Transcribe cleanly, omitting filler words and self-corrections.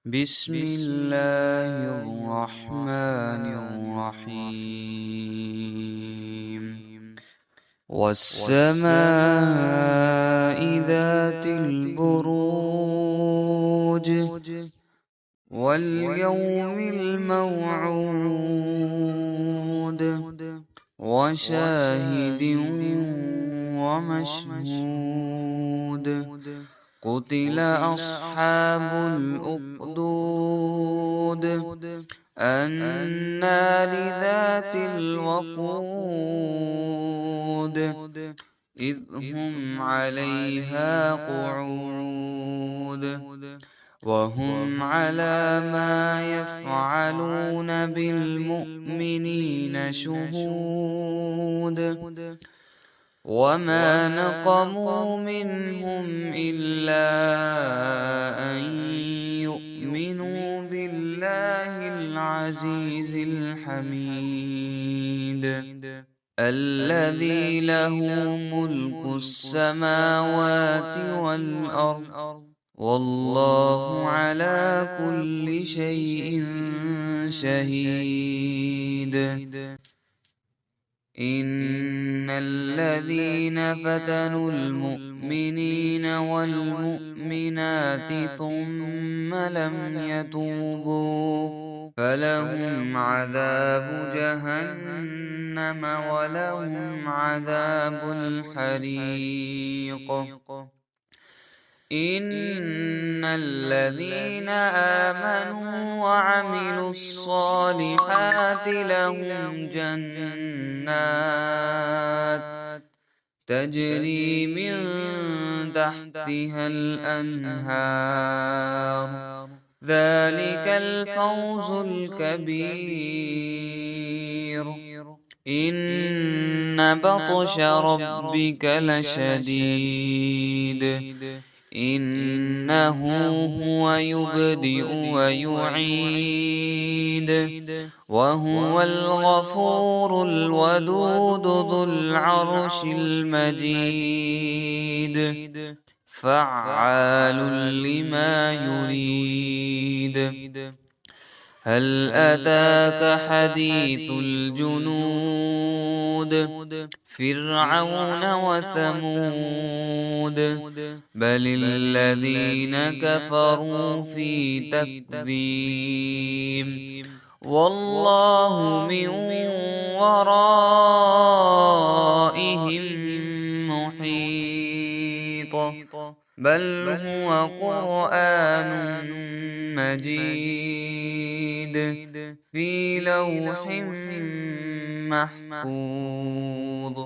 بسم الله الرحمن الرحيم والسماء ذات البروج واليوم الموعود وشاهد ومشهود قتل أصحاب الأخدود النار ذات الوقود إذ هم عليها قعود وهم على ما يفعلون بالمؤمنين شهود وما نقموا منهم إلا أن يؤمنوا بالله العزيز الحميد الذي له ملك السماوات والأرض والله على كل شيء شهيد إن الذين فتنوا المؤمنين والمؤمنات ثم لم يتوبوا فلهم عذاب جهنم ولهم عذاب الحريق إن الذين آمنوا وعملوا الصالحات لهم جنات تجري من تحتها الأنهار ذلك الفوز الكبير إن بطش ربك لشديد إنه هو يبدئ ويعيد وهو الغفور الودود ذو العرش المجيد فعال لما يريد هل أتاك حديث الجنود فرعون وثمود بل الذين كفروا في تكذيب والله من ورائهم محيط بل هو قرآن مجيد في لوح محفوظ